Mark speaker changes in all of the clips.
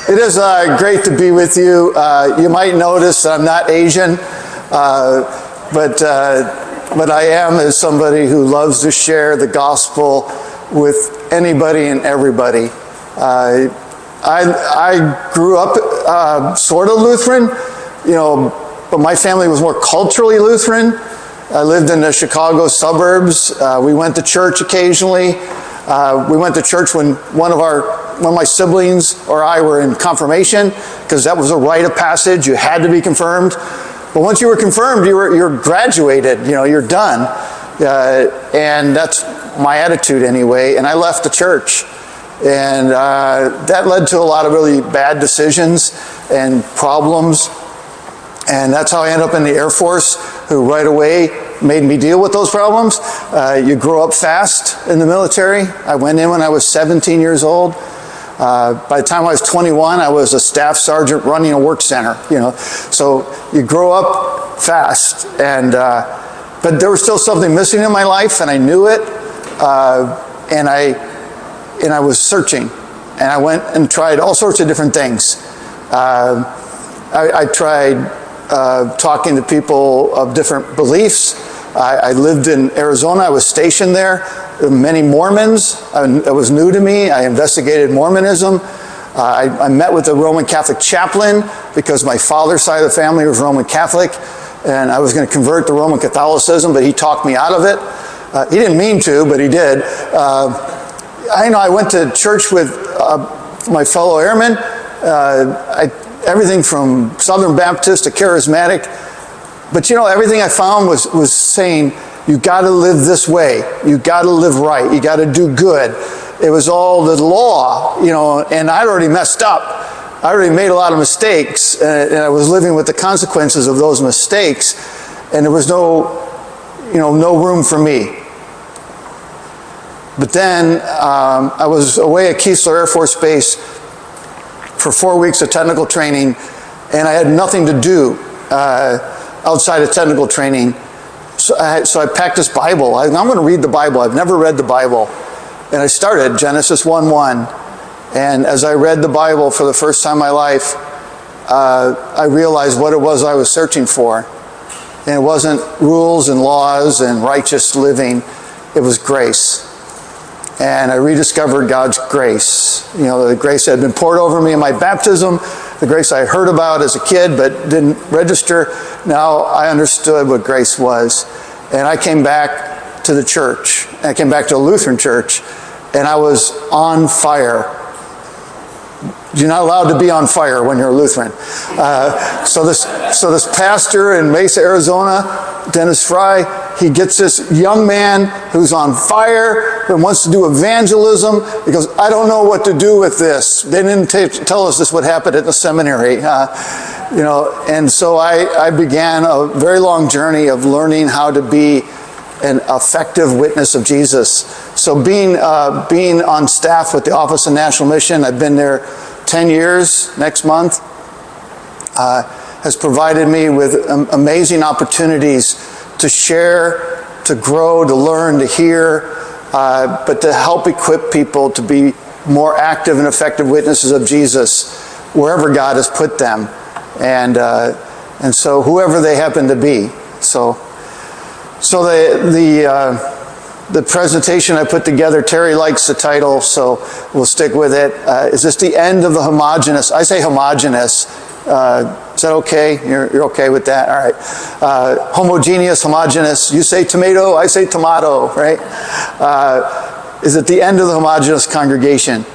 Speaker 1: It is great to be with you. You might notice that I'm not Asian, but I am as somebody who loves to share the gospel with anybody and everybody. I grew up sort of Lutheran, but my family was more culturally Lutheran. I lived in the Chicago suburbs. We went to church occasionally. We went to church when one of my siblings or I were in confirmation, because that was a rite of passage. You had to be confirmed. But once you were confirmed, you're graduated. You're done. And that's my attitude anyway. And I left the church, and that led to a lot of really bad decisions and problems. And that's how I ended up in the Air Force, who right away made me deal with those problems. You grow up fast in the military. I went in when I was 17 years old. By the time I was 21, I was a staff sergeant running a work center. So you grow up fast, and but there was still something missing in my life, and I knew it. And I was searching, and I went and tried all sorts of different things. I tried talking to people of different beliefs. I lived in Arizona. I was stationed there. There were many Mormons. It was new to me. I investigated Mormonism. I met with the Roman Catholic chaplain because my father's side of the family was Roman Catholic, and I was going to convert to Roman Catholicism, but he talked me out of it. He didn't mean to, but he did. I went to church with my fellow airmen. Everything from Southern Baptist to charismatic. But everything I found was saying, you got to live this way. You got to live right. You got to do good. It was all the law, and I'd already messed up. I already made a lot of mistakes, and I was living with the consequences of those mistakes, and there was no room for me. But then I was away at Keesler Air Force Base for 4 weeks of technical training, and I had nothing to do outside of technical training. So I packed this Bible. I'm going to read the Bible. I've never read the Bible. And I started Genesis 1:1. And as I read the Bible for the first time in my life, I realized what it was I was searching for. And it wasn't rules and laws and righteous living. It was grace. And I rediscovered God's grace. The grace that had been poured over me in my baptism, the grace I heard about as a kid but didn't register. Now I understood what grace was. And I came back to the church. I came back to a Lutheran church, and I was on fire. You're not allowed to be on fire when you're a Lutheran. So this pastor in Mesa, Arizona, Dennis Fry, he gets this young man who's on fire and wants to do evangelism. He goes, I don't know what to do with this. They didn't tell us this would happen at the seminary. And so I began a very long journey of learning how to be an effective witness of Jesus. So being on staff with the Office of National Mission, I've been there 10 years next month, has provided me with amazing opportunities to share, to grow, to learn, to hear, but to help equip people to be more active and effective witnesses of Jesus wherever God has put them, and so whoever they happen to be. So the presentation I put together, Terry likes the title, so we'll stick with it. Is this the end of the homogeneous? I say homogeneous. Is that okay? You're okay with that? All right. Homogeneous, homogeneous. You say tomato, I say tomato, right? Is it the end of the homogeneous congregation?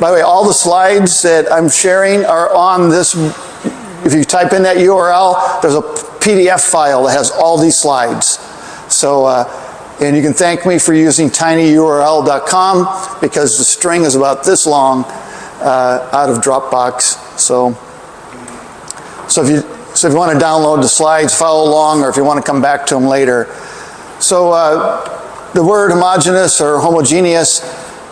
Speaker 1: By the way, all the slides that I'm sharing are on this. If you type in that URL, there's a PDF file that has all these slides. So, and you can thank me for using tinyurl.com, because the string is about this long out of Dropbox. So if you want to download the slides, follow along, or if you want to come back to them later. So the word homogeneous or homogeneous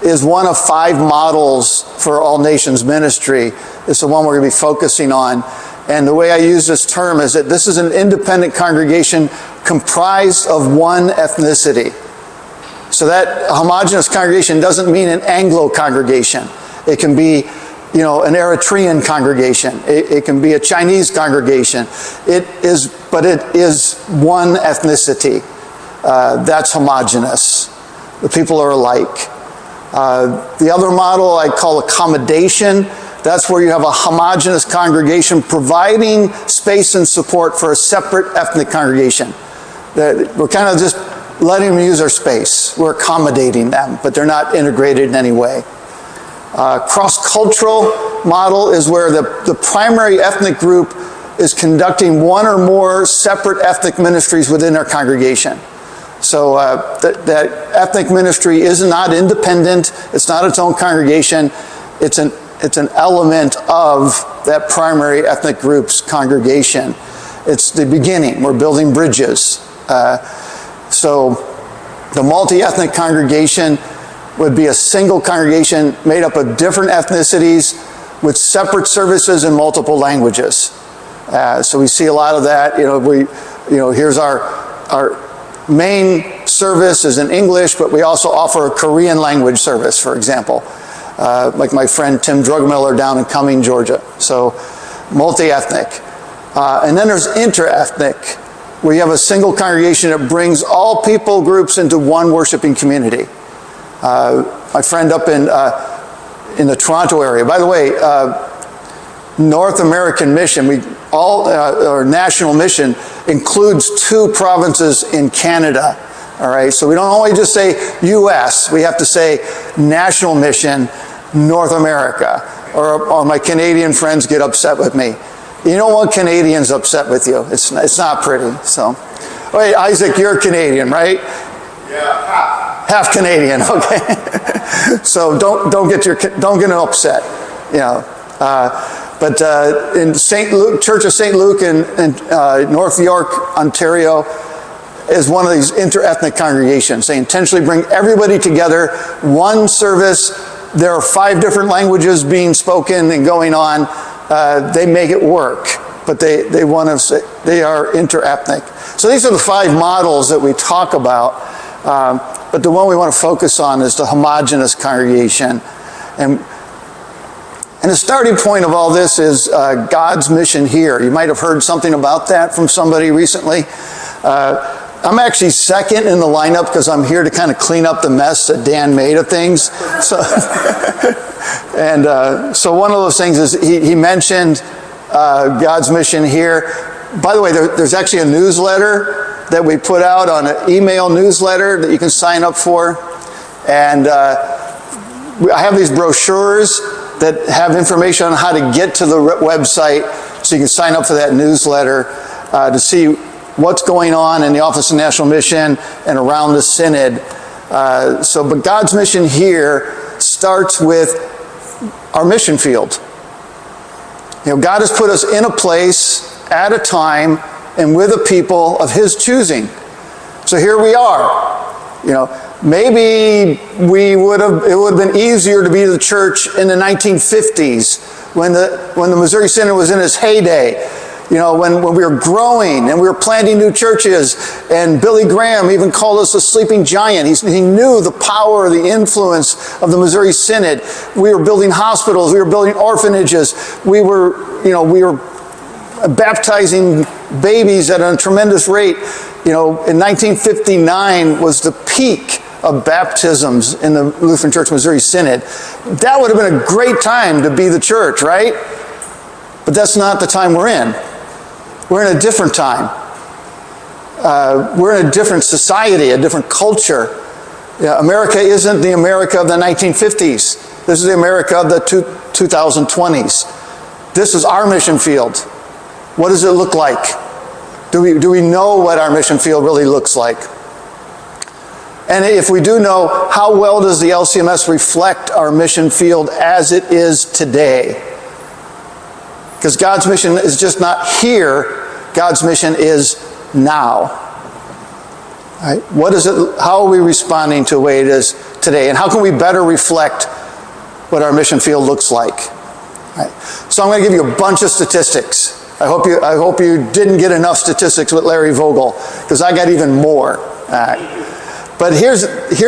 Speaker 1: is one of 5 models for All Nations ministry. It's the one we're going to be focusing on. And the way I use this term is that this is an independent congregation comprised of one ethnicity. So that homogeneous congregation doesn't mean an Anglo congregation. It can be an Eritrean congregation. It can be a Chinese congregation. But it is one ethnicity. That's homogeneous. The people are alike. The other model I call accommodation. That's where you have a homogeneous congregation providing space and support for a separate ethnic congregation. We're kind of just letting them use our space. We're accommodating them, but they're not integrated in any way. Cross-cultural model is where the primary ethnic group is conducting one or more separate ethnic ministries within their congregation. So that ethnic ministry is not independent. It's not its own congregation. It's an element of that primary ethnic group's congregation. It's the beginning. We're building bridges. So the multi-ethnic congregation would be a single congregation made up of different ethnicities with separate services in multiple languages. So we see a lot of that. Here's our main service is in English, but we also offer a Korean language service, for example. Like my friend Tim Drugmiller down in Cumming, Georgia. So multi-ethnic. And then there's inter-ethnic, where you have a single congregation that brings all people groups into one worshiping community. My friend up in the Toronto area, by the way, North American Mission, our national mission includes 2 provinces in Canada. All right, so we don't only just say U.S., we have to say National Mission, North America, or my Canadian friends get upset with me. You don't want Canadians upset with you. It's not pretty. So, wait, Isaac, you're Canadian, right?
Speaker 2: Yeah,
Speaker 1: half Canadian. Okay. So don't get upset. But in St. Luke, Church of St. Luke in North York, Ontario, is one of these inter-ethnic congregations. They intentionally bring everybody together, one service. There are 5 different languages being spoken and going on. They make it work, but they are inter-ethnic. So these are the 5 models that we talk about, but the one we want to focus on is the homogeneous congregation. And the starting point of all this is God's mission here. You might have heard something about that from somebody recently. I'm actually second in the lineup because I'm here to kind of clean up the mess that Dan made of things. So, so one of those things is he mentioned God's mission here. By the way, there's actually a newsletter that we put out, on an email newsletter that you can sign up for. And I have these brochures that have information on how to get to the website, so you can sign up for that newsletter to see what's going on in the Office of National Mission and around the Synod. But God's mission here starts with our mission field. God has put us in a place at a time and with a people of His choosing. So here we are. Maybe it would have been easier to be the church in the 1950s when the Missouri Synod was in its heyday. When we were growing and we were planting new churches, and Billy Graham even called us a sleeping giant. He knew the power, the influence of the Missouri Synod. We were building hospitals, we were building orphanages, we were baptizing babies at a tremendous rate. In 1959 was the peak of baptisms in the Lutheran Church Missouri Synod. That would have been a great time to be the church, right? But that's not the time we're in. We're in a different time. We're in a different society, a different culture. America isn't the America of the 1950s. This is the America of the 2020s. This is our mission field. What does it look like? Do we know what our mission field really looks like? And if we do know, how well does the LCMS reflect our mission field as it is today? Because God's mission is just not here. God's mission is now. Right? What is it? How are we responding to the way it is today? And how can we better reflect what our mission field looks like? Right? So I'm going to give you a bunch of statistics. I hope you didn't get enough statistics with Larry Vogel, because I got even more. But here's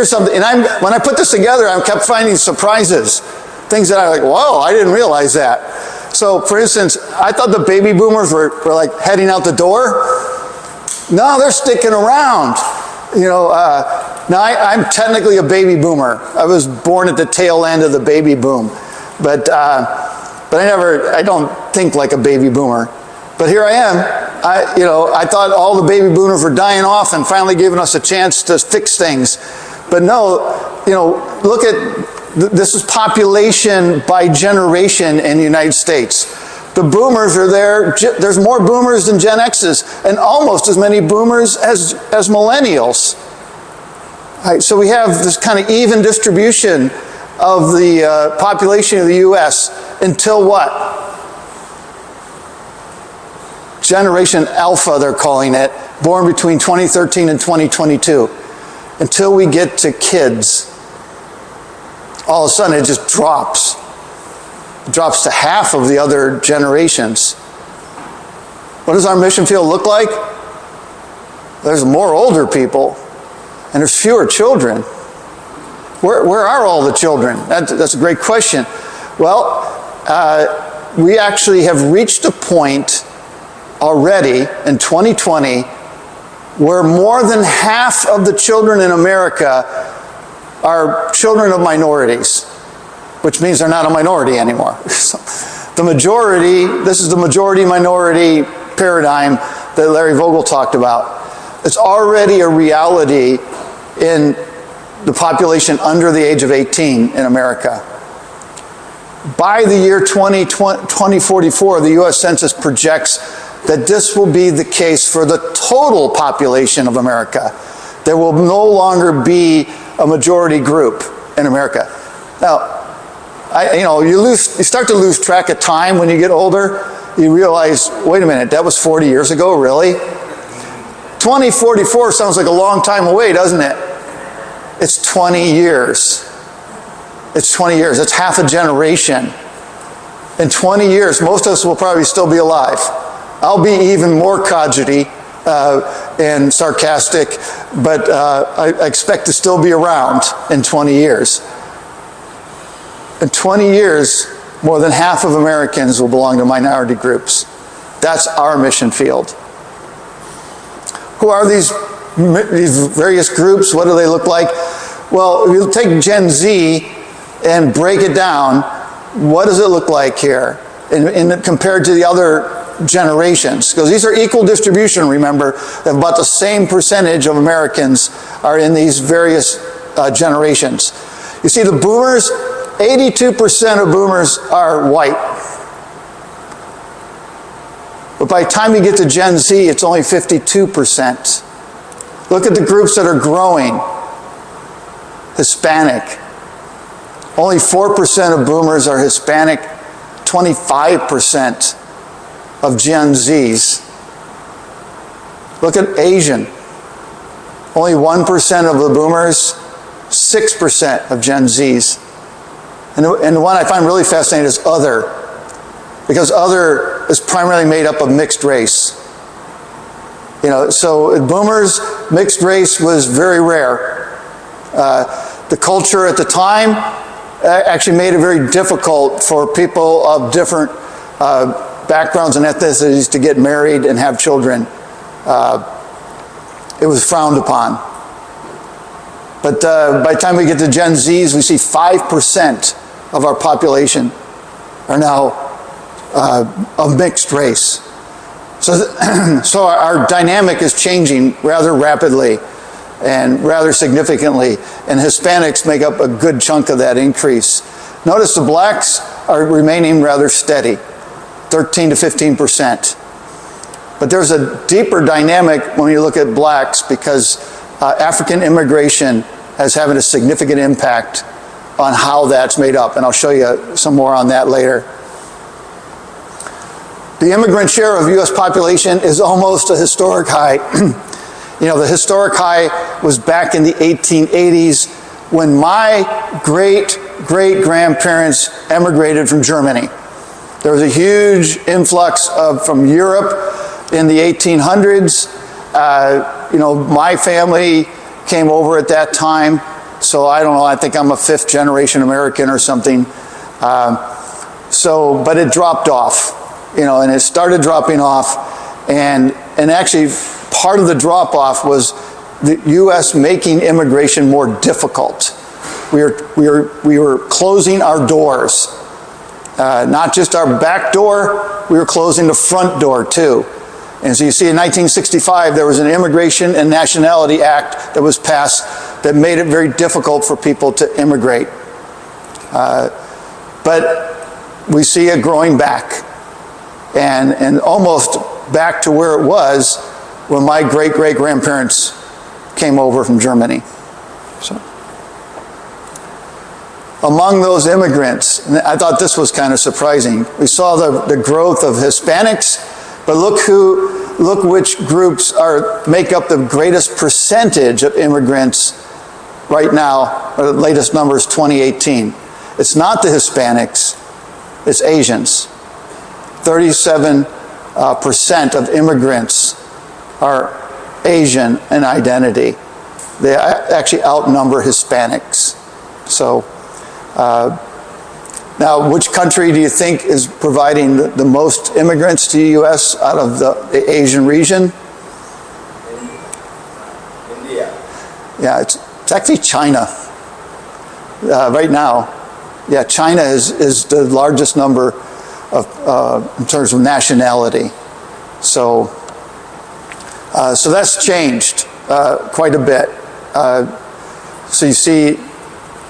Speaker 1: something. And when I put this together, I kept finding surprises. Things that I like, whoa, I didn't realize that. So for instance, I thought the baby boomers were like heading out the door. No, they're sticking around. Now I'm technically a baby boomer. I was born at the tail end of the baby boom. But I don't think like a baby boomer. But here I am. I thought all the baby boomers were dying off and finally giving us a chance to fix things. But no, look at, this is population by generation in the United States. The boomers are there. There's more boomers than Gen X's, and almost as many boomers as millennials. All right, so we have this kind of even distribution of the population of the U.S. until what? Generation Alpha, they're calling it, born between 2013 and 2022. Until we get to kids, all of a sudden it just drops. It drops to half of the other generations. What does our mission field look like? There's more older people, and there's fewer children. Where are all the children? That's a great question. Well, we actually have reached a point already in 2020 where more than half of the children in America are children of minorities, which means they're not a minority anymore. The majority, this is the majority-minority paradigm that Larry Vogel talked about. It's already a reality in the population under the age of 18 in America. By the year 2044, the U.S. Census projects that this will be the case for the total population of America. There will no longer be a majority group in America. Now, you start to lose track of time when you get older. You realize, wait a minute, that was 40 years ago, really? 2044 sounds like a long time away, doesn't it? It's 20 years. It's 20 years. It's half a generation. In 20 years, most of us will probably still be alive. I'll be even more codgety and sarcastic, but I expect to still be around in 20 years. In 20 years, more than half of Americans will belong to minority groups. That's our mission field. Who are these various groups? What do they look like? Well, if you take Gen Z and break it down, what does it look like here compared to the other generations? Because these are equal distribution, remember, that about the same percentage of Americans are in these various generations. You see the boomers, 82% of boomers are white. But by the time you get to Gen Z, it's only 52%. Look at the groups that are growing. Hispanic. Only 4% of boomers are Hispanic, 25% of Gen Zs. Look at Asian. Only 1% of the boomers, 6% of Gen Zs. And the one I find really fascinating is other, because other is primarily made up of mixed race. So boomers, mixed race was very rare. The culture at the time actually made it very difficult for people of different backgrounds and ethnicities to get married and have children. It was frowned upon. But by the time we get to Gen Zs, we see 5% of our population are now of mixed race. So our dynamic is changing rather rapidly and rather significantly, and Hispanics make up a good chunk of that increase. Notice the blacks are remaining rather steady, 13 to 15%. But there's a deeper dynamic when you look at blacks, because African immigration is having a significant impact on how that's made up, and I'll show you some more on that later. The immigrant share of U.S. population is almost a historic high. The historic high was back in the 1880s when my great-great-grandparents emigrated from Germany. There was a huge influx from Europe in the 1800s. My family came over at that time, so I don't know, I think I'm a fifth-generation American or something. But it dropped off, and it started dropping off, and actually part of the drop off was the U.S. making immigration more difficult. We were closing our doors, not just our back door, we were closing the front door too. And so you see in 1965, there was an Immigration and Nationality Act that was passed that made it very difficult for people to immigrate. But we see it growing back, and almost back to where it was when my great-great-grandparents came over from Germany. So, among those immigrants, and I thought this was kind of surprising, we saw the growth of Hispanics, but look which groups make up the greatest percentage of immigrants right now. The latest number is 2018. It's not the Hispanics, it's Asians. 37% of immigrants are Asian in identity. They actually outnumber Hispanics. So, now, which country do you think is providing the most immigrants to the U.S. out of the Asian region?
Speaker 2: India.
Speaker 1: Yeah, it's actually China right now. Yeah, China is the largest number in terms of nationality. So that's changed quite a bit. So you see,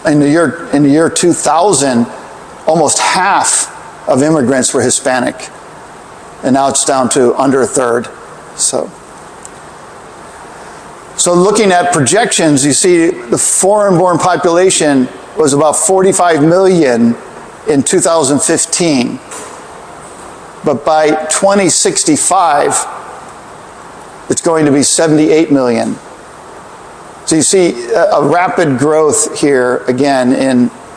Speaker 1: in the year 2000, almost half of immigrants were Hispanic, and now it's down to under a third. So looking at projections, you see the foreign-born population was about 45 million in 2015. But by 2065, it's going to be 78 million. So you see a rapid growth here, again,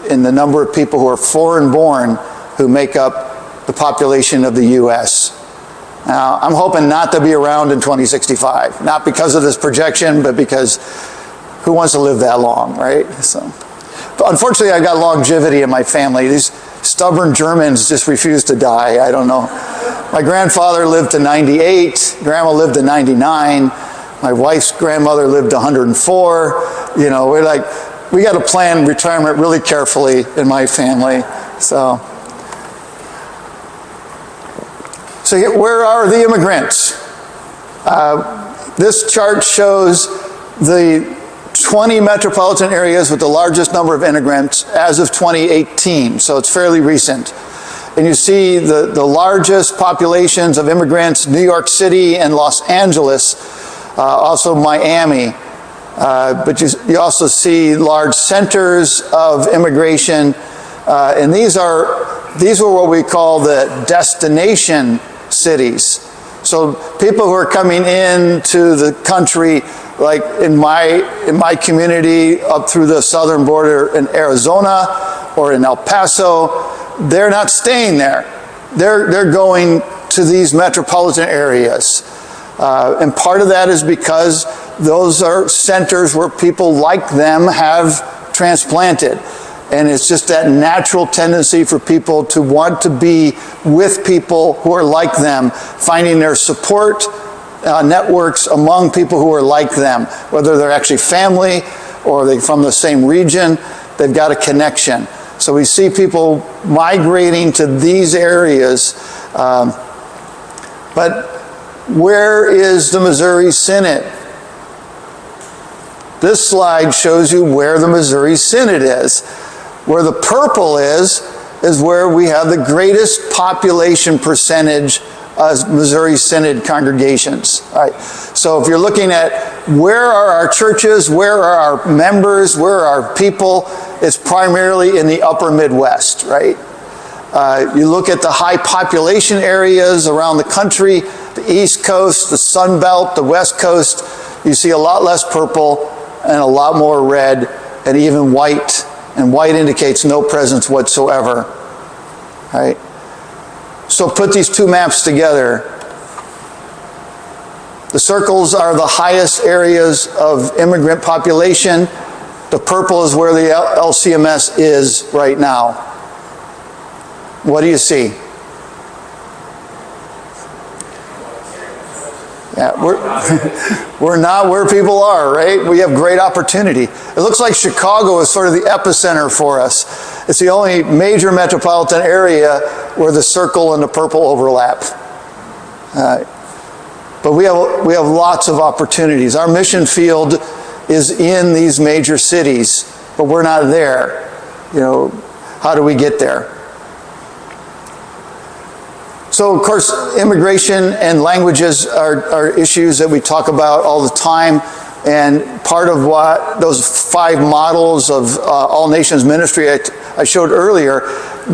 Speaker 1: in the number of people who are foreign-born who make up the population of the U.S. Now, I'm hoping not to be around in 2065, not because of this projection, but because who wants to live that long, right? But unfortunately, I've got longevity in my family. These stubborn Germans just refuse to die. I don't know. My grandfather lived to 98. Grandma lived to 99. My wife's grandmother lived to 104. We're like, we got to plan retirement really carefully in my family. So where are the immigrants? This chart shows the 20 metropolitan areas with the largest number of immigrants as of 2018, so it's fairly recent. And you see the largest populations of immigrants, New York City and Los Angeles, also Miami. But you also see large centers of immigration, and these are what we call the destination cities. So people who are coming into the country, like in my community up through the southern border in Arizona or in El Paso, they're not staying there. They're going to these metropolitan areas. And part of that is because those are centers where people like them have transplanted. And it's just that natural tendency for people to want to be with people who are like them, finding their support networks among people who are like them, whether they're actually family or they're from the same region, they've got a connection. So we see people migrating to these areas. But where is the Missouri Synod? This slide shows you where the Missouri Synod is. Where the purple is where we have the greatest population percentage as Missouri Synod congregations. All right. So if you're looking at where are our churches, where are our members, where are our people, it's primarily in the upper Midwest, right? You look at the high population areas around the country, the East Coast, the Sun Belt, the West Coast, you see a lot less purple and a lot more red and even white. And white indicates no presence whatsoever, right? So put these two maps together. The circles are the highest areas of immigrant population. The purple is where the LCMS is right now. What do you see? Yeah, we're not where people are, right? We have great opportunity. It looks like Chicago is sort of the epicenter for us. It's the only major metropolitan area where the circle and the purple overlap. But we have lots of opportunities. Our mission field is in these major cities, but we're not there. How do we get there? So, of course, immigration and languages are issues that we talk about all the time. And part of what those 5 models of all nations ministry I showed earlier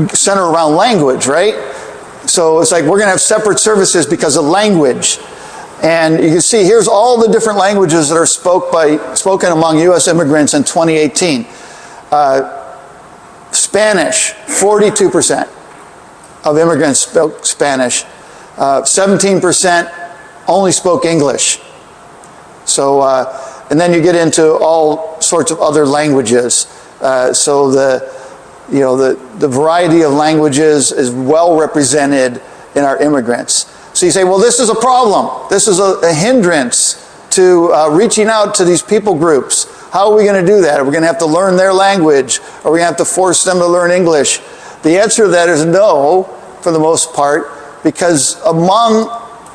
Speaker 1: center around language, right? So it's like we're going to have separate services because of language. And you can see here's all the different languages that are spoken among U.S. immigrants in 2018. Spanish, 42%. Of immigrants spoke Spanish. 17% only spoke English. So, and then you get into all sorts of other languages. So the variety of languages is well represented in our immigrants. So you say, well, this is a problem. This is a hindrance to reaching out to these people groups. How are we going to do that? Are we going to have to learn their language? Are we going to have to force them to learn English? The answer to that is no, for the most part, because among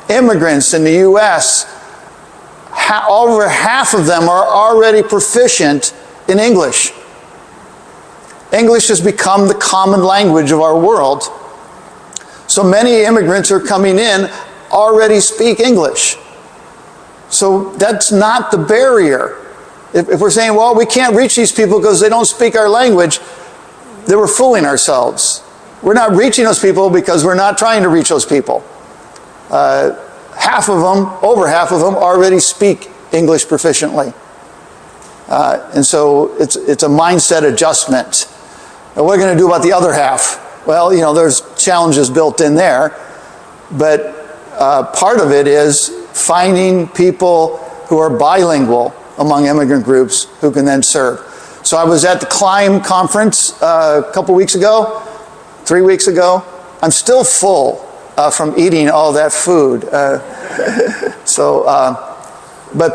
Speaker 1: immigrants in the U.S., over half of them are already proficient in English. English has become the common language of our world. So many immigrants who are coming in already speak English. So that's not the barrier. If we're saying, well, we can't reach these people because they don't speak our language, then we're fooling ourselves. We're not reaching those people because we're not trying to reach those people. Half of them, over half of them, already speak English proficiently. And so it's a mindset adjustment. And what are we going to do about the other half? Well, there's challenges built in there. But part of it is finding people who are bilingual among immigrant groups who can then serve. So I was at the CLIMB conference a couple weeks ago, 3 weeks ago. I'm still full from eating all that food. But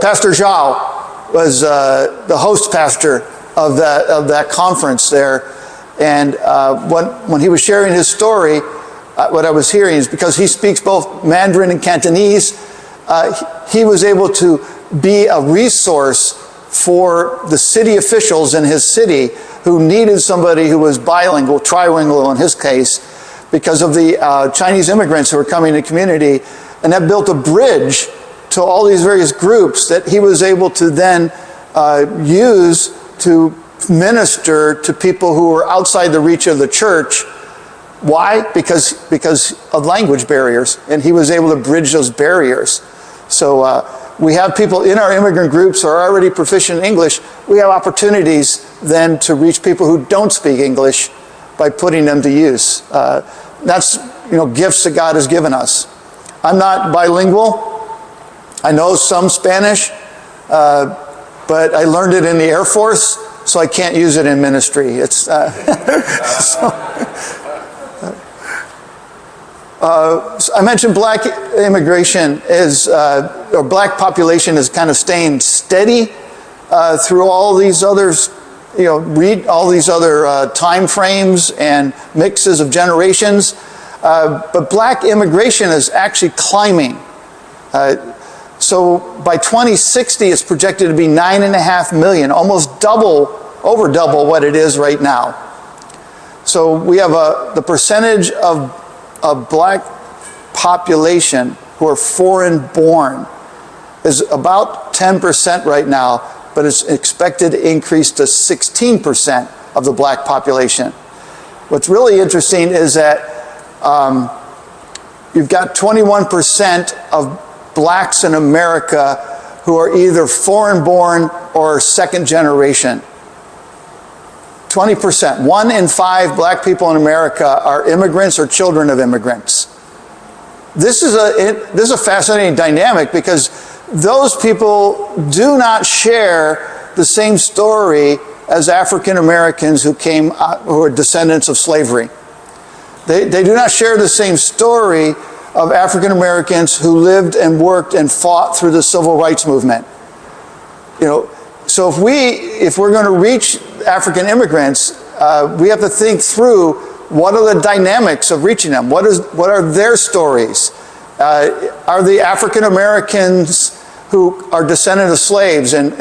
Speaker 1: Pastor Zhao was the host pastor of that conference there. And when he was sharing his story, what I was hearing is because he speaks both Mandarin and Cantonese, he was able to be a resource for the city officials in his city who needed somebody who was bilingual, trilingual in his case, because of the Chinese immigrants who were coming to the community. And that built a bridge to all these various groups that he was able to then use to minister to people who were outside the reach of the church. Why? Because of language barriers, and he was able to bridge those barriers. So we have people in our immigrant groups who are already proficient in English. We have opportunities then to reach people who don't speak English by putting them to use. That's gifts that God has given us. I'm not bilingual. I know some Spanish, but I learned it in the Air Force, so I can't use it in ministry. It's I mentioned black immigration or black population is kind of staying steady through all these others. Read all these other time frames and mixes of generations. But black immigration is actually climbing. So by 2060, it's projected to be 9.5 million, almost over double what it is right now. So we have the percentage of black population who are foreign born is about 10% right now, but it's expected to increase to 16% of the black population. What's really interesting is that you've got 21% of blacks in America who are either foreign born or second generation. 20%. 1 in 5 black people in America are immigrants or children of immigrants. This is a fascinating dynamic because those people do not share the same story as African Americans who are descendants of slavery. They do not share the same story of African Americans who lived and worked and fought through the civil rights movement. You know, so if we're going to reach African immigrants, we have to think through what are the dynamics of reaching them. What are their stories? Are the African Americans who are descendant of slaves and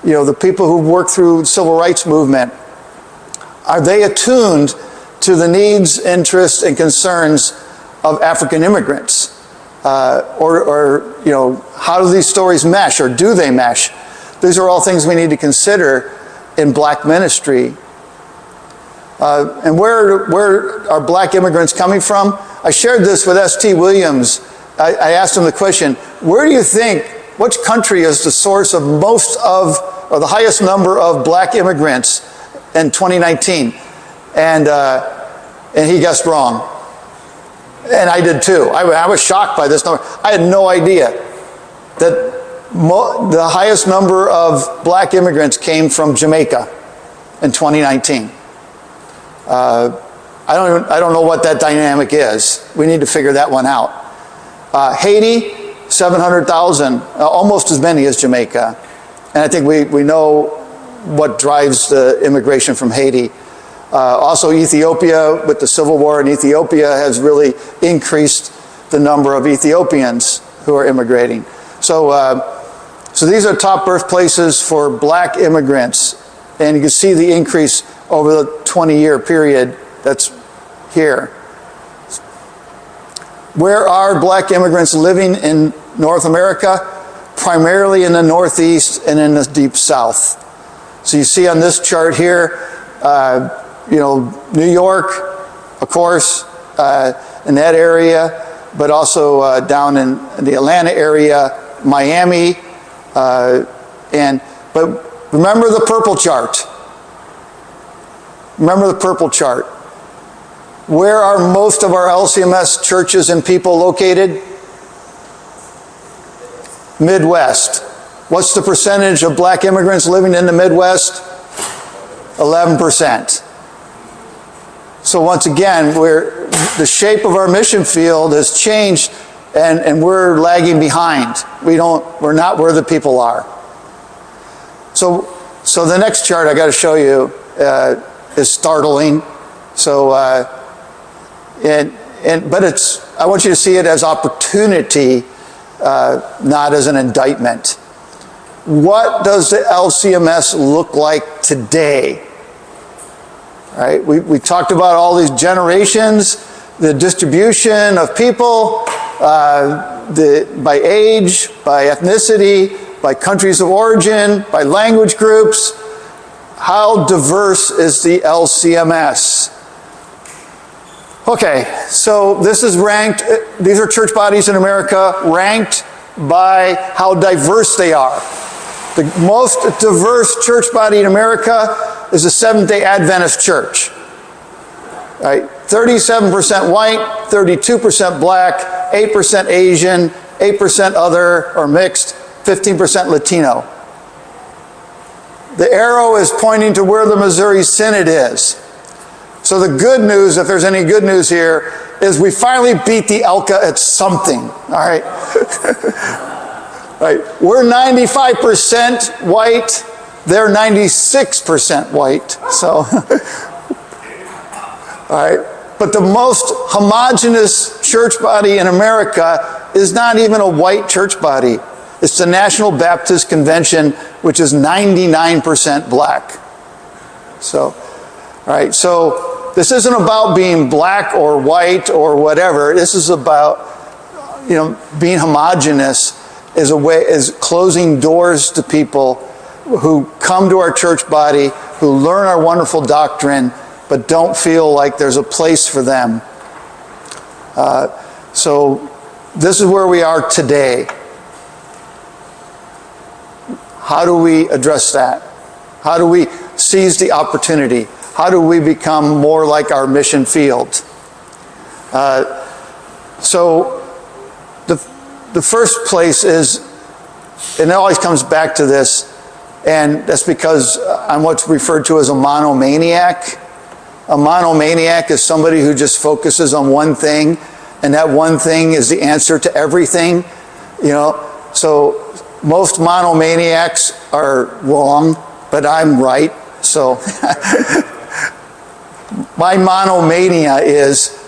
Speaker 1: you know, the people who worked through the civil rights movement, are they attuned to the needs, interests, and concerns of African immigrants? Or you know, how do these stories mesh, or do they mesh? These are all things we need to consider in black ministry. And where are black immigrants coming from? I shared this with S.T. Williams. I asked him the question, where do you think, which country is the source of most of, or the highest number of black immigrants in 2019? And he guessed wrong. And I did too. I was shocked by this number. I had no idea that the highest number of black immigrants came from Jamaica in 2019. I don't know what that dynamic is. We need to figure that one out. Haiti, 700,000, almost as many as Jamaica. And I think we know what drives the immigration from Haiti. Also Ethiopia, with the civil war in Ethiopia, has really increased the number of Ethiopians who are immigrating. So these are top birthplaces for black immigrants. And you can see the increase over the 20-year period that's here. Where are black immigrants living in North America? Primarily in the Northeast and in the Deep South. So you see on this chart here, you know, New York, of course, in that area, but also down in the Atlanta area, Miami, but remember the purple chart. Remember the purple chart. Where are most of our LCMS churches and people located? Midwest. What's the percentage of black immigrants living in the Midwest? 11%. So once again, the shape of our mission field has changed, and we're lagging behind. We're not where the people are. So the next chart I got to show you is startling. So, but I want you to see it as opportunity, not as an indictment. What does the LCMS look like today? Right? We talked about all these generations, the distribution of people, by age, by ethnicity, by countries of origin, by language groups. How diverse is the LCMS? Okay, so this is ranked, these are church bodies in America ranked by how diverse they are. The most diverse church body in America is the Seventh-day Adventist Church. Right? 37% white, 32% black, 8% Asian, 8% other or mixed, 15% Latino. The arrow is pointing to where the Missouri Synod is. So the good news, if there's any good news here, is we finally beat the ELCA at something. All right? Right. We're 95% white, they're 96% white. So, all right. But the most homogeneous church body in America is not even a white church body. It's the National Baptist Convention, which is 99% black. So, all right. So this isn't about being black or white or whatever. This is about, you know, being homogeneous is closing doors to people who come to our church body, who learn our wonderful doctrine, but don't feel like there's a place for them. So this is where we are today. How do we address that? How do we seize the opportunity? How do we become more like our mission field? So the first place is, and it always comes back to this, and that's because I'm what's referred to as a monomaniac. A monomaniac is somebody who just focuses on one thing, and that one thing is the answer to everything. So most monomaniacs are wrong, but I'm right. So my monomania is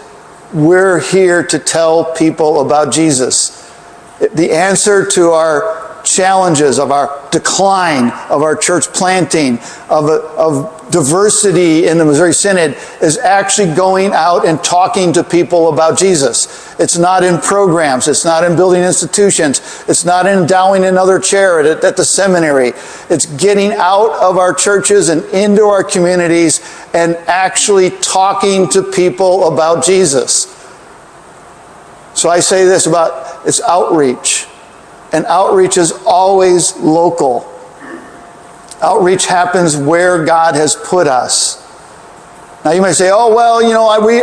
Speaker 1: we're here to tell people about Jesus. The answer to our challenges of our decline, of our church planting, of diversity in the Missouri Synod is actually going out and talking to people about Jesus. It's not in programs. It's not in building institutions. It's not in endowing another chair at the seminary. It's getting out of our churches and into our communities and actually talking to people about Jesus. So I say this about it's outreach. And outreach is always local. Outreach happens where God has put us. Now you may say, oh, well,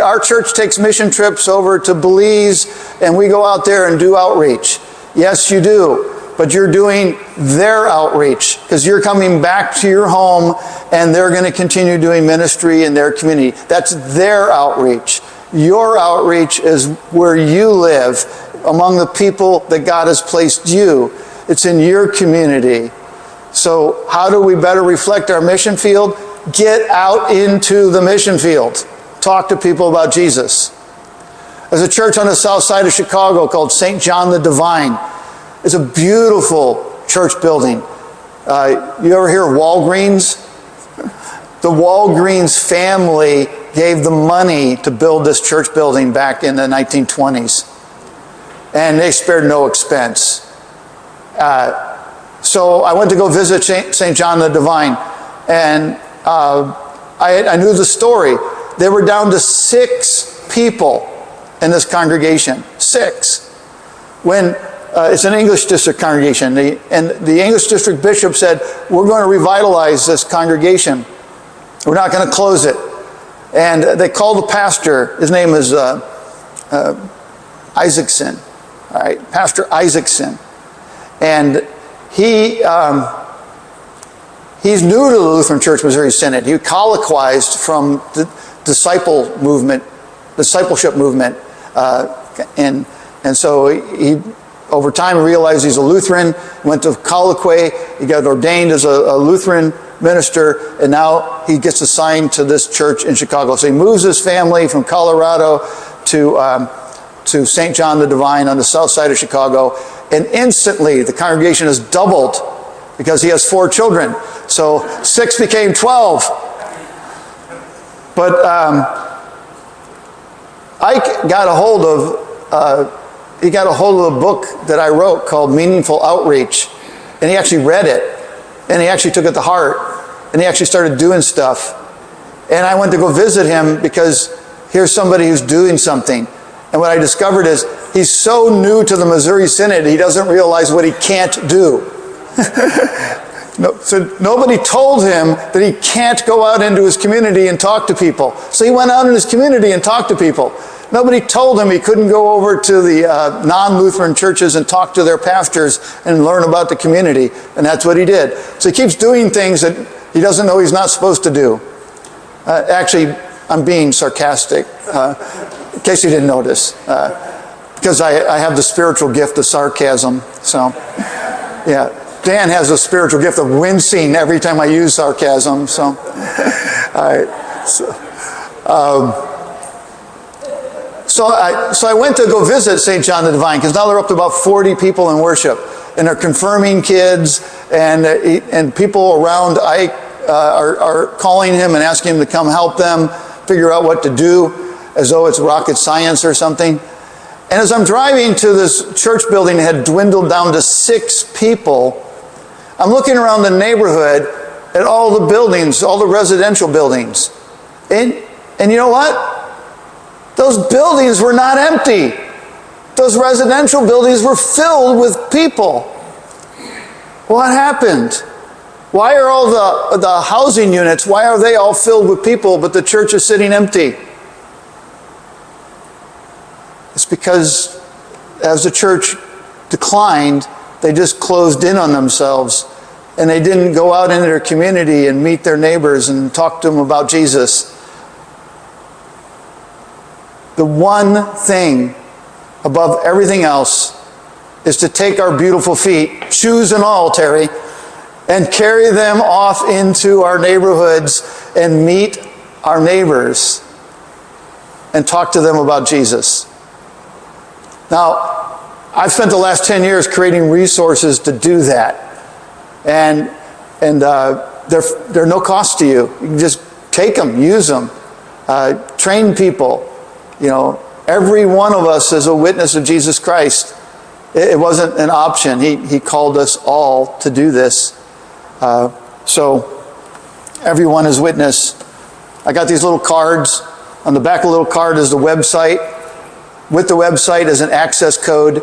Speaker 1: our church takes mission trips over to Belize and we go out there and do outreach. Yes, you do. But you're doing their outreach because you're coming back to your home and they're going to continue doing ministry in their community. That's their outreach. Your outreach is where you live, among the people that God has placed you. It's in your community. So how do we better reflect our mission field? Get out into the mission field. Talk to people about Jesus. There's a church on the south side of Chicago called St. John the Divine. It's a beautiful church building. You ever hear of Walgreens? The Walgreens family gave the money to build this church building back in the 1920s. And they spared no expense. So I went to go visit St. John the Divine, and I knew the story. They were down to 6 people in this congregation. 6. When it's an English district congregation, and the English district bishop said, we're going to revitalize this congregation. We're not going to close it. And they called the pastor. His name is Isaacson. All right, Pastor Isaacson. And he's new to the Lutheran Church Missouri Synod. He colloquized from the discipleship movement. And so he over time realized he's a Lutheran, went to colloquy, he got ordained as a Lutheran minister, and now he gets assigned to this church in Chicago. So he moves his family from Colorado to St. John the Divine on the south side of Chicago, and instantly the congregation has doubled because he has 4 children. So 6 became 12. But Ike got a hold of a book that I wrote called Meaningful Outreach, and he actually read it, and he actually took it to heart, and he actually started doing stuff. And I went to go visit him because here's somebody who's doing something. And what I discovered is he's so new to the Missouri Synod, he doesn't realize what he can't do. So nobody told him that he can't go out into his community and talk to people. So he went out in his community and talked to people. Nobody told him he couldn't go over to the non-Lutheran churches and talk to their pastors and learn about the community. And that's what he did. So he keeps doing things that he doesn't know he's not supposed to do. Actually, I'm being sarcastic. In case you didn't notice, because I have the spiritual gift of sarcasm. So, yeah, Dan has the spiritual gift of wincing every time I use sarcasm. So, all right. So I went to go visit St. John the Divine because now they're up to about 40 people in worship, and they're confirming kids, and people around Ike are calling him and asking him to come help them figure out what to do, as though it's rocket science or something. And as I'm driving to this church building that had dwindled down to 6 people, I'm looking around the neighborhood at all the buildings, all the residential buildings. And you know what? Those buildings were not empty. Those residential buildings were filled with people. What happened? Why are all the housing units, why are they all filled with people, but the church is sitting empty? It's because as the church declined, they just closed in on themselves, and they didn't go out into their community and meet their neighbors and talk to them about Jesus. the one thing above everything else is to take our beautiful feet, shoes and all, Terry, and carry them off into our neighborhoods and meet our neighbors and talk to them about Jesus. Now, I've spent the last 10 years creating resources to do that. And they're no cost to you. You can just take them, use them, train people. You know, every one of us is a witness of Jesus Christ. It wasn't an option. He called us all to do this. So everyone is witness. I got these little cards. On the back of the little card is the website. With the website is an access code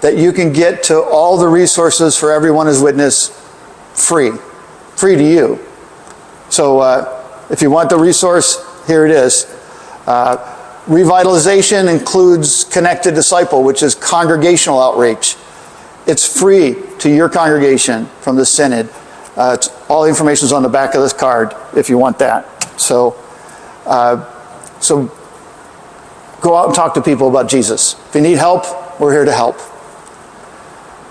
Speaker 1: that you can get to all the resources for Everyone is Witness free to you. So if you want the resource, here it is. Revitalization includes Connected Disciple, which is congregational outreach. It's free to your congregation from the Synod. All the information is on the back of this card if you want that. So go out and talk to people about Jesus. If you need help, we're here to help.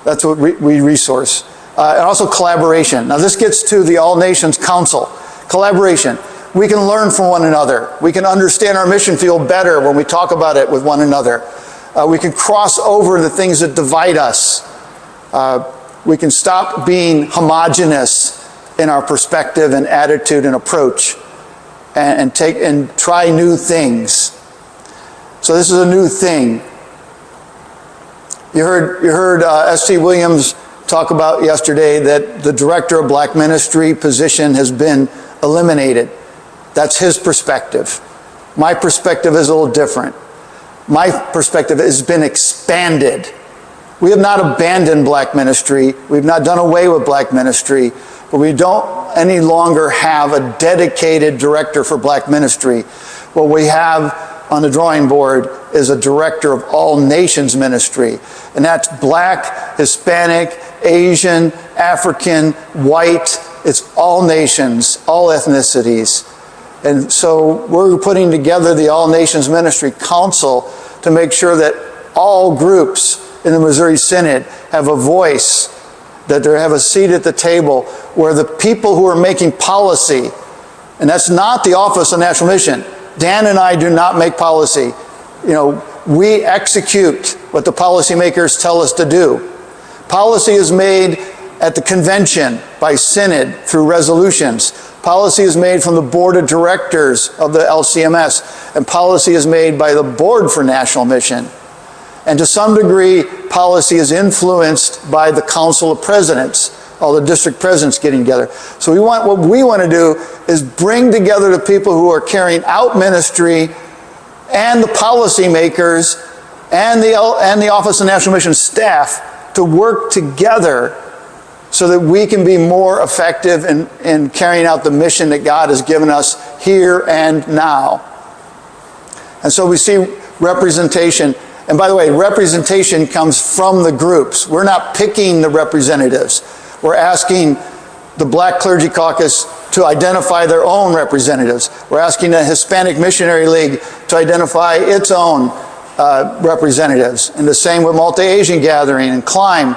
Speaker 1: That's what we resource. And also collaboration. Now this gets to the All Nations Council. Collaboration. We can learn from one another. We can understand our mission field better when we talk about it with one another. We can cross over the things that divide us. We can stop being homogeneous in our perspective and attitude and approach, and try new things. So this is a new thing. You heard S.T. Williams talk about yesterday that the director of black ministry position has been eliminated. That's his perspective. My perspective is a little different. My perspective has been expanded. We have not abandoned black ministry. We've not done away with black ministry, but we don't any longer have a dedicated director for black ministry. What we have on the drawing board is a director of all nations ministry. And that's black, Hispanic, Asian, African, white. It's all nations, all ethnicities. And so we're putting together the All Nations Ministry Council to make sure that all groups in the Missouri Synod have a voice, that they have a seat at the table where the people who are making policy, and that's not the Office of National Mission. Dan and I do not make policy. You know, we execute what the policymakers tell us to do. Policy is made at the convention by Synod through resolutions. Policy is made from the board of directors of the LCMS, and policy is made by the board for national mission. And to some degree, policy is influenced by the council of presidents, all the district presidents getting together. So what we want to do is bring together the people who are carrying out ministry and the policymakers and the Office of National Mission staff to work together so that we can be more effective in carrying out the mission that God has given us here and now. And so we see representation. And by the way, representation comes from the groups. We're not picking the representatives. We're asking the Black Clergy Caucus to identify their own representatives. We're asking the Hispanic Missionary League to identify its own representatives. And the same with Multi-Asian Gathering and Climb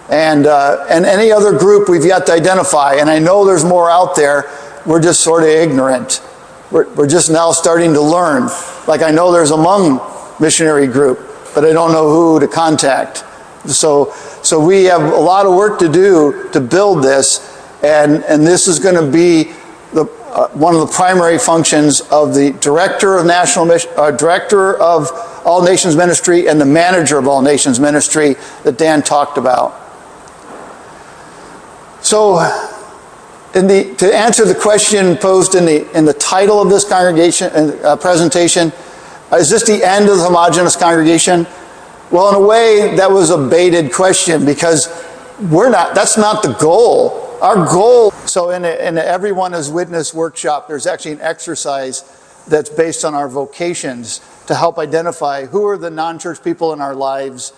Speaker 1: and any other group we've yet to identify. And I know there's more out there. We're just sort of ignorant. We're just now starting to learn. Like I know there's a Hmong missionary group, but I don't know who to contact. So we have a lot of work to do to build this, and this is going to be one of the primary functions of the director of national mission, director of All Nations Ministry, and the manager of All Nations Ministry that Dan talked about. So, to answer the question posed in the title of this congregation presentation, is this the end of the homogeneous congregation? Well, in a way, that was a baited question because that's not the goal. Our goal, so in the Everyone is Witness workshop, there's actually an exercise that's based on our vocations to help identify who are the non-church people in our lives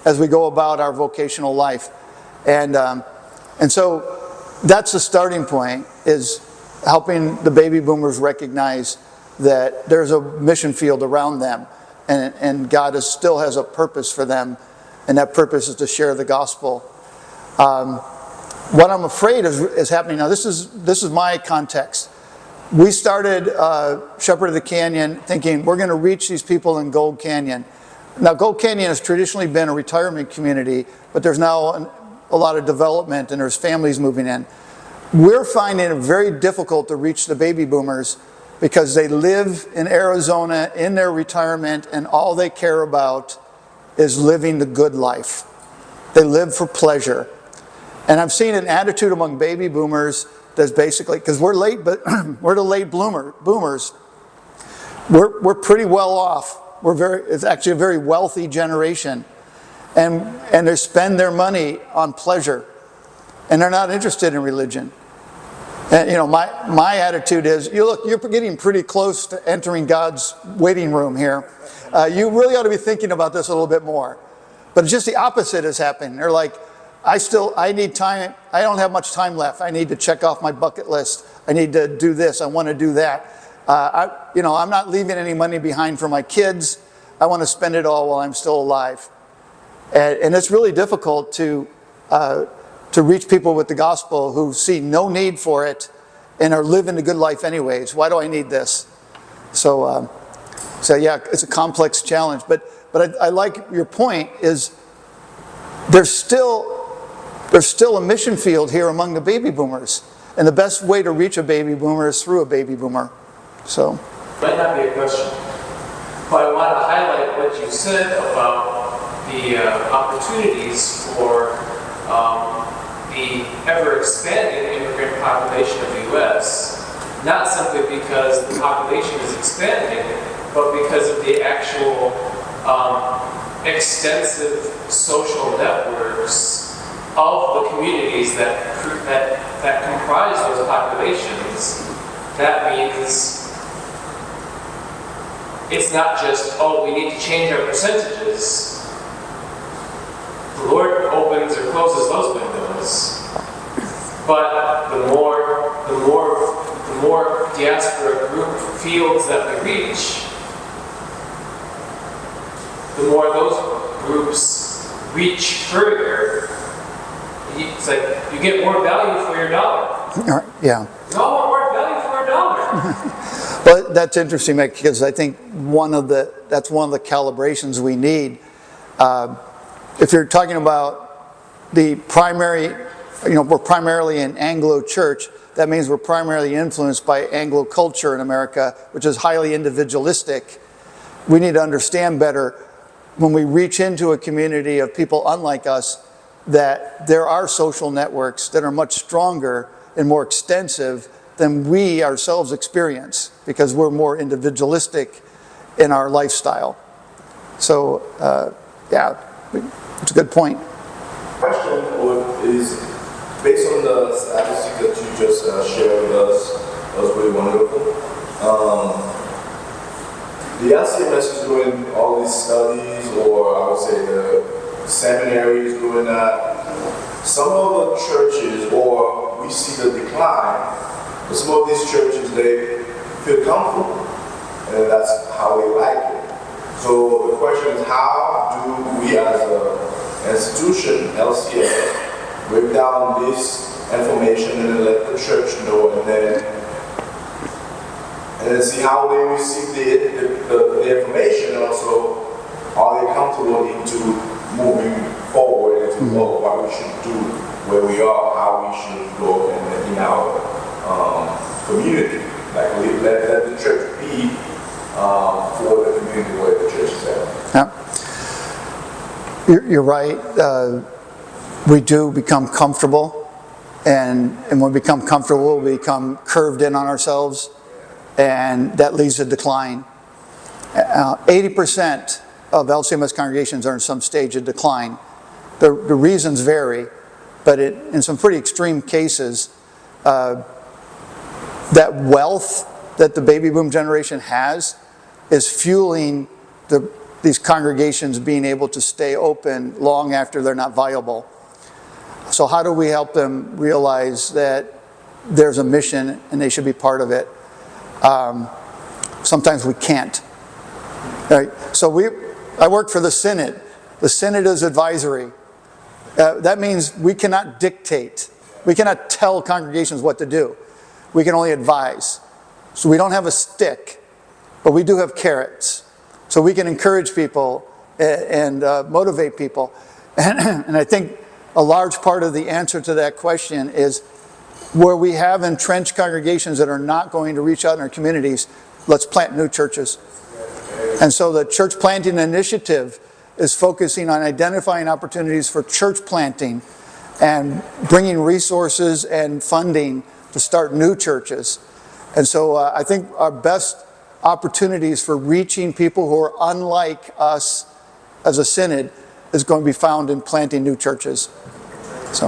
Speaker 1: as we go about our vocational life. And so that's the starting point, is helping the baby boomers recognize that there's a mission field around them. and God still has a purpose for them, and that purpose is to share the gospel. What I'm afraid is happening now, this is my context. We started Shepherd of the Canyon thinking we're going to reach these people in Gold Canyon. Now, Gold Canyon has traditionally been a retirement community, but there's now a lot of development and there's families moving in. We're finding it very difficult to reach the baby boomers because they live in Arizona in their retirement and all they care about is living the good life. They live for pleasure. And I've seen an attitude among baby boomers that's basically, because we're late, but we're the late boomers. We're pretty well off. It's actually a very wealthy generation. And they spend their money on pleasure. And they're not interested in religion. And my attitude is, you're getting pretty close to entering God's waiting room here. You really ought to be thinking about this a little bit more. But just the opposite is happening. They're like, I need time. I don't have much time left. I need to check off my bucket list. I need to do this. I want to do that. I'm not leaving any money behind for my kids. I want to spend it all while I'm still alive. And it's really difficult to reach people with the gospel who see no need for it and are living a good life anyways. Why do I need this? So yeah, it's a complex challenge. But I like your point is there's still a mission field here among the baby boomers. And the best way to reach a baby boomer is through a baby boomer. So.
Speaker 3: Might not be a question, but I want to highlight what you said about the opportunities for the ever-expanding immigrant population of the U.S., not simply because the population is expanding, but because of the actual extensive social networks of the communities that comprise those populations. That means it's not just, we need to change our percentages. The Lord opens or closes those windows, but the more diaspora group fields that we reach, the more those groups reach further. It's like you get more value for your dollar.
Speaker 1: Yeah.
Speaker 3: You all want more value for our dollar.
Speaker 1: Well, that's interesting, Mike, because I think that's one of the calibrations we need. If you're talking about the primary, we're primarily an Anglo church, that means we're primarily influenced by Anglo culture in America, which is highly individualistic. We need to understand better when we reach into a community of people unlike us that there are social networks that are much stronger and more extensive than we ourselves experience because we're more individualistic in our lifestyle. So, yeah, it's a good point.
Speaker 2: Question is based on the statistics that you just shared with us. That was really wonderful. The LCMS is doing all these studies, or I would say the seminaries doing that. Some of the churches, or we see the decline, but some of these churches, they feel comfortable, and that's how they like it. So the question is, how do we as an institution, LCMS, break down this information and then let the church know, and then see how they receive the information, and also are they comfortable into moving forward into what we should do, where we are, how we should go in our community. Like let the church be for the community where the church is at.
Speaker 1: Yeah. You're right. We do become comfortable, and when we become comfortable, we become curved in on ourselves, and that leads to decline. 80% of LCMS congregations are in some stage of decline. The reasons vary, but in some pretty extreme cases, that wealth that the baby boom generation has is fueling these congregations being able to stay open long after they're not viable. So how do we help them realize that there's a mission and they should be part of it? Sometimes we can't. Right. So I work for the Synod. The Synod is advisory. That means we cannot dictate. We cannot tell congregations what to do. We can only advise. So we don't have a stick, but we do have carrots. So we can encourage people and motivate people. And I think a large part of the answer to that question is where we have entrenched congregations that are not going to reach out in our communities, let's plant new churches. And so the church planting initiative is focusing on identifying opportunities for church planting and bringing resources and funding to start new churches. And so I think our best opportunities for reaching people who are unlike us as a synod is going to be found in planting new churches. So,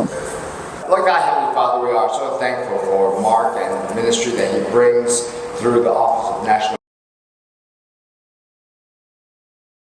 Speaker 4: Lord God, Heavenly Father, we are so thankful for Mark and the ministry that he brings through the Office of National